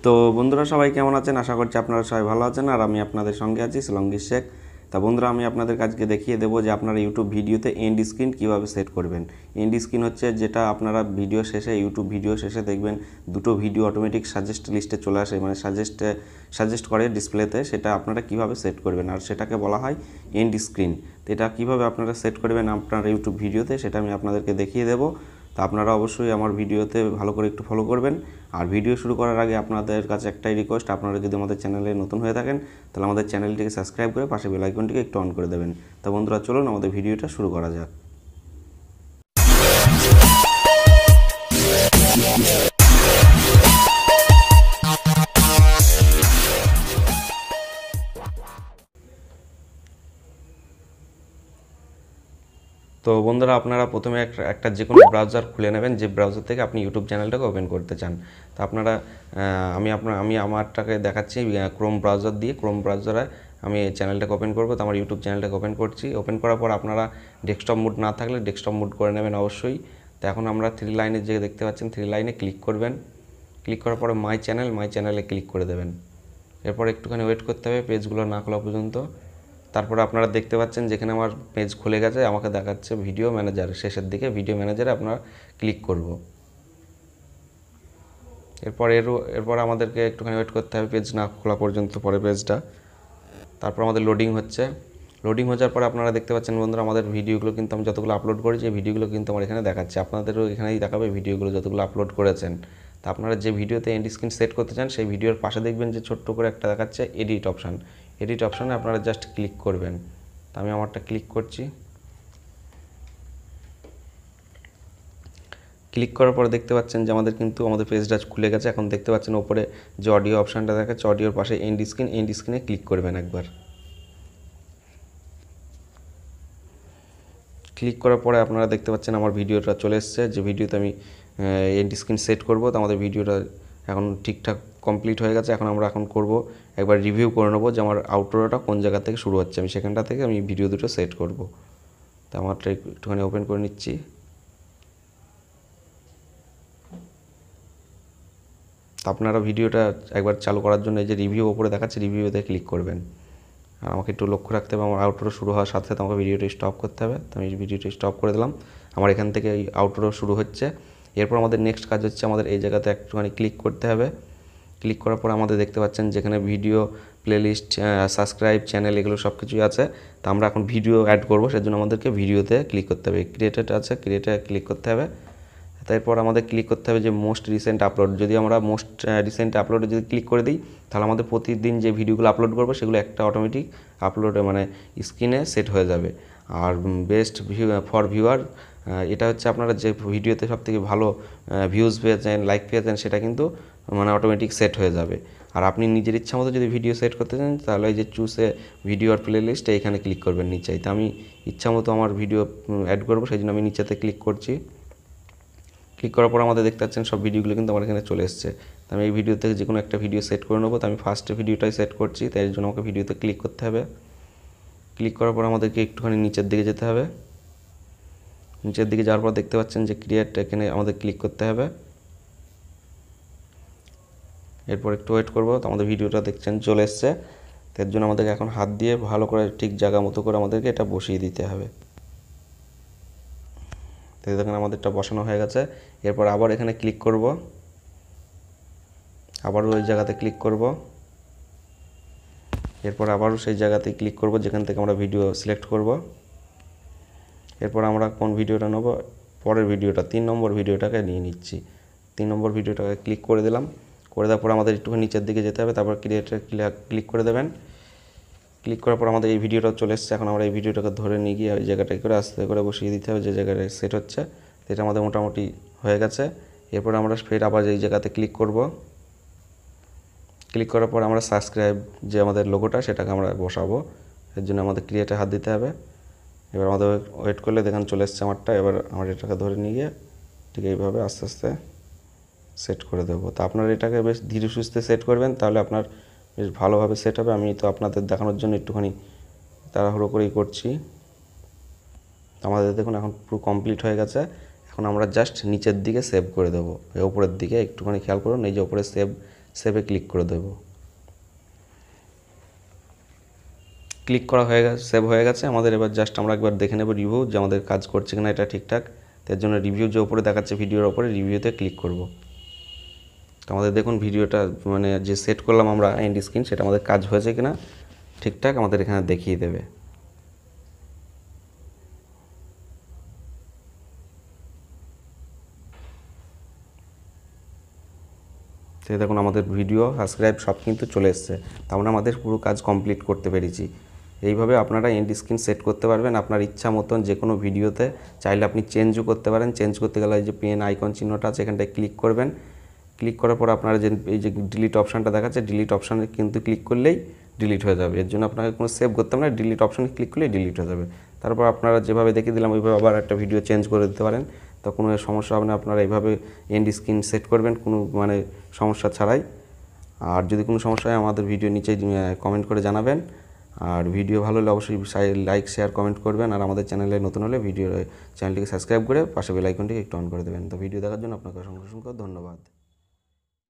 তো বন্ধুরা সবাই কেমন আছেন? আশা করছি আপনারা সবাই ভালো আছেন আর আমি আপনাদের সঙ্গে আছি শিলংগির শেখ। তা বন্ধুরা আমি আপনাদের কাছে দেখিয়ে দেবো যে আপনারা ইউটিউব ভিডিওতে এন্ড স্ক্রিন কীভাবে সেট করবেন। এন্ড স্ক্রিন হচ্ছে যেটা আপনারা ভিডিও শেষে ইউটিউব ভিডিও শেষে দেখবেন দুটো ভিডিও অটোমেটিক সাজেস্ট লিস্টে চলে আসে, মানে সাজেস্ট করে ডিসপ্লেতে, সেটা আপনারা কিভাবে সেট করবেন আর সেটাকে বলা হয় এন্ড স্ক্রিন। তো এটা কীভাবে আপনারা সেট করবেন আপনার ইউটিউব ভিডিওতে সেটা আমি আপনাদেরকে দেখিয়ে দেবো। তো আপনারা অবশ্যই আমার ভিডিওতে ভালো করে একটু ফলো করবেন। আর ভিডিও শুরু করার আগে আপনাদের কাছে একটাই রিকোয়েস্ট, আপনারা যদি আমাদের চ্যানেলে নতুন হয়ে থাকেন তাহলে আমাদের চ্যানেলটিকে সাবস্ক্রাইব করে পাশে বেল আইকনটিকে একটু অন করে দেবেন। তো বন্ধুরা চলুন আমাদের ভিডিওটা শুরু করা যাক। তো বন্ধুরা আপনারা প্রথমে একটা যে কোনো ব্রাউজার খুলে নেবেন, যে ব্রাউজার থেকে আপনি ইউটিউব চ্যানেলটাকে ওপেন করতে চান। তো আপনারা আমি আমারটাকে দেখাচ্ছি ক্রোম ব্রাউজার দিয়ে। ক্রোম ব্রাউজারে আমি চ্যানেলটাকে ওপেন করবো। তো আমার ইউটিউব চ্যানেলটাকে ওপেন করছি। ওপেন করার পর আপনারা ডেস্কটপ মোড না থাকলে ডেস্কটপ মোড করে নেবেন অবশ্যই। তো এখন আমরা থ্রি লাইনে যে দেখতে পাচ্ছেন, থ্রি লাইনে ক্লিক করবেন। ক্লিক করার পরে মাই চ্যানেলে ক্লিক করে দেবেন। এরপর একটুখানি ওয়েট করতে হবে পেজগুলো না খোলা পর্যন্ত। তারপরে আপনারা দেখতে পাচ্ছেন যেখানে আমার পেজ খুলে গেছে, আমাকে দেখাচ্ছে ভিডিও ম্যানেজার, শেষের দিকে ভিডিও ম্যানেজারে আপনারা ক্লিক করব। এরপর আমাদেরকে একটুখানি ওয়েট করতে হবে পেজ না খোলা পর্যন্ত, পরে পেজটা। তারপর আমাদের লোডিং হচ্ছে। লোডিং হয়ে যাওয়ার পরে আপনারা দেখতে পাচ্ছেন বন্ধুরা আমাদের ভিডিওগুলো কিন্তু আমি যতগুলো আপলোড করেছি এই ভিডিওগুলো কিন্তু আমার এখানে দেখাচ্ছে। আপনাদেরও এখানেই দেখাবে ভিডিওগুলো যতগুলো আপলোড করেছেন। তা আপনারা যে ভিডিওতে এন্ড স্ক্রিন সেট করতে চান সেই ভিডিওর পাশে দেখবেন যে ছোট্ট করে একটা দেখাচ্ছে এডিট অপশান। এডিট অপশানে আপনারা জাস্ট ক্লিক করবেন। তো আমি আমারটা ক্লিক করছি। ক্লিক করার পরে দেখতে পাচ্ছেন যে আমাদের পেজটা খুলে গেছে। এখন দেখতে পাচ্ছেন ওপরে যে অডিও অপশানটা দেখাচ্ছে, অডিওর পাশে এন্ড স্ক্রিনে ক্লিক করবেন একবার। ক্লিক করার পরে আপনারা দেখতে পাচ্ছেন আমার ভিডিওটা চলে এসছে, যে ভিডিওতে আমি এন্ড স্ক্রিন সেট করব। তো আমাদের ভিডিওটা এখন ঠিকঠাক কমপ্লিট হয়ে গেছে। এখন করব একবার রিভিউ করে নেবো যে আমার আউটরোটা কোন জায়গা থেকে শুরু হচ্ছে, আমি সেখানটা থেকে আমি ভিডিও দুটো সেট করব। তো আমারটা একটুখানি ওপেন করে নিচ্ছি। আপনারা ভিডিওটা একবার চালু করার জন্য এই যে রিভিউ ওপরে দেখাচ্ছে, রিভিউতে ক্লিক করবেন। আর আমাকে একটু লক্ষ্য রাখতে হবে আমার আউটরো শুরু হওয়ার সাথে সাথে আমাকে ভিডিওটা স্টপ করতে হবে। তো আমি ভিডিওটা স্টপ করে দিলাম। আমার এখান থেকে এই আউটরো শুরু হচ্ছে। এরপর আমাদের নেক্সট কাজ হচ্ছে আমাদের এই জায়গাতে একটুখানি ক্লিক করতে হবে। ক্লিক করার পর আমাদের দেখতে পাচ্ছেন যেখানে ভিডিও, প্লেলিস্ট, সাবস্ক্রাইব, চ্যানেল এগুলো সব কিছুই আছে। তো আমরা এখন ভিডিও অ্যাড করবো, সেজন্য আমাদেরকে ভিডিওতে ক্লিক করতে হবে। ক্রিয়েটেড আছে, ক্রিয়েটে ক্লিক করতে হবে। তারপর আমাদের ক্লিক করতে হবে যে মোস্ট রিসেন্ট আপলোড। যদি আমরা মোস্ট রিসেন্ট আপলোডে যদি ক্লিক করে দিই তাহলে আমাদের প্রতিদিন যে ভিডিওগুলো আপলোড করবো সেগুলো একটা অটোমেটিক আপলোডে মানে স্ক্রিনে সেট হয়ে যাবে। আর বেস্ট ফর ভিউয়ার, এটা হচ্ছে আপনারা যে ভিডিওতে সবথেকে ভালো ভিউজ পেয়েছেন, লাইক পেয়েছেন, সেটা কিন্তু মানে অটোমেটিক সেট হয়ে যাবে। আর আপনি নিজের ইচ্ছা মতো যদি ভিডিও সেট করতে চান তাহলে এই যে চুজে ভিডিও আর প্লে লিস্ট এইখানে ক্লিক করবেন নিচেই। তো আমি ইচ্ছা মতো আমার ভিডিও অ্যাড করবো, সেই জন্য আমি নিচেতে ক্লিক করছি। ক্লিক করার পর আমাদের দেখতে পাচ্ছেন সব ভিডিওগুলো কিন্তু আমার এখানে চলে এসেছে। তো আমি এই ভিডিও থেকে যে কোনো একটা ভিডিও সেট করে নেবো। তো আমি ফার্স্টে ভিডিওটাই সেট করছি, তাই জন্য আমাকে ভিডিওতে ক্লিক করতে হবে। ক্লিক করার পর আমাদেরকে একটুখানি নিচের দিকে যেতে হবে। নিচের দিকে যাওয়ার পর দেখতে পাচ্ছেন যে ক্রিয়েট, এখানে আমাদের ক্লিক করতে হবে। এরপর একটু ওয়েট করবো। তো আমাদের ভিডিওটা দেখছেন চলে এসছে। তার জন্য আমাদেরকে এখন হাত দিয়ে ভালো করে ঠিক জায়গা মতো করে আমাদেরকে এটা বসিয়ে দিতে হবে। তো দেখেন আমাদেরটা বসানো হয়ে গেছে। এরপর আবার এখানে ক্লিক করব, আবারও ওই জায়গাতে ক্লিক করব। এরপর আবারও সেই জায়গাতে ক্লিক করব যেখান থেকে আমরা ভিডিও সিলেক্ট করব। এরপর আমরা কোন ভিডিওটা নেব, পরের ভিডিওটা 3 নম্বর ভিডিওটাকে নিয়ে নিচ্ছি। 3 নম্বর ভিডিওটাকে ক্লিক করে দিলাম। করে দেওয়ার পর আমাদের একটু নিচের দিকে যেতে হবে। তারপর ক্রিয়েটে ক্লিক করে দেবেন। ক্লিক করার পর আমাদের এই ভিডিওটা চলে এসছে। এখন আমরা এই ভিডিওটাকে ধরে নিয়ে গিয়ে ওই জায়গাটায় করে আস্তে করে বসিয়ে দিতে হবে যে জায়গাটায় সেট হচ্ছে। এটা আমাদের মোটামুটি হয়ে গেছে। এরপর আমরা ফের আবার এই জায়গাতে ক্লিক করব। ক্লিক করার পর আমরা সাবস্ক্রাইব যে আমাদের লোগোটা সেটাকে আমরা বসাবো। এর জন্য আমাদের ক্রিয়েটে হাত দিতে হবে। এবার আমাদের ওয়েট করলে দেখেন চলে এসছে আমারটা। এবার আমরা এটাকে ধরে নিয়ে গিয়ে ঠিক এইভাবে আস্তে আস্তে সেট করে দেবো। তো আপনারা এটাকে বেশ ধীরে সুস্থে সেট করবেন, তাহলে আপনার বেশ ভালোভাবে সেট হবে। আমি তো আপনাদের দেখানোর জন্য একটুখানি তাড়াহুড়ো করেই করছি। আমাদের দেখুন এখন পুরো কমপ্লিট হয়ে গেছে। এখন আমরা জাস্ট নিচের দিকে সেভ করে দেবো, উপরের দিকে একটুখানি খেয়াল করুন। এই যে উপরে সেভে ক্লিক করে দেব। ক্লিক করা হয়ে গেছে, সেভ হয়ে গেছে আমাদের। এবার জাস্ট আমরা একবার দেখে নেব রিভিউ যে আমাদের কাজ করছে কিনা এটা ঠিকঠাক। তার জন্য রিভিউ যে উপরে দেখাচ্ছে ভিডিওর ওপরে, রিভিউতে ক্লিক করব। তো আমাদের দেখুন ভিডিওটা মানে যে সেট করলাম আমরা এন্ড স্ক্রিন, সেটা আমাদের কাজ হয়েছে কিনা ঠিকঠাক আমাদের এখানে দেখিয়ে দেবে। তো দেখুন আমাদের ভিডিও সাবস্ক্রাইব সব কিন্তু চলে এসছে। তো আমরা আমাদের পুরো কাজ কমপ্লিট করতে পেরেছি। এইভাবে আপনারা এন্ড স্ক্রিন সেট করতে পারবেন আপনার ইচ্ছা মতন যে কোনো ভিডিওতে। চাইলে আপনি চেঞ্জও করতে পারেন। চেঞ্জ করতে গেলে এই যে পেন আইকন চিহ্নটা আছে এখানটায় ক্লিক করবেন। ক্লিক করার পর আপনারা যে এই যে ডিলিট অপশানটা দেখাচ্ছে, ডিলিট অপশানে কিন্তু ক্লিক করলেই ডিলিট হয়ে যাবে। এর জন্য আপনাকে কোনো সেভ করতে হবে না, ডিলিট অপশানে ক্লিক করলেই ডিলিট হয়ে যাবে। তারপর আপনারা যেভাবে দেখিয়ে দিলাম ওইভাবে আবার একটা ভিডিও চেঞ্জ করে দিতে পারেন। তো কোনো সমস্যা হবে না। আপনারা এইভাবে এন্ড স্ক্রিন সেট করবেন কোনো মানে সমস্যা ছাড়াই। আর যদি কোনো সমস্যা হয় আমাদের ভিডিও নিচে কমেন্ট করে জানাবেন। আর ভিডিও ভালো হলে অবশ্যই লাইক শেয়ার কমেন্ট করবেন। আর আমাদের চ্যানেলে নতুন হলে চ্যানেলটিকে সাবস্ক্রাইব করে পাশে বেল আইকনটিকে একটু অন করে দেবেন। তো ভিডিও দেখার জন্য আপনাকে অসংখ্য ধন্যবাদ।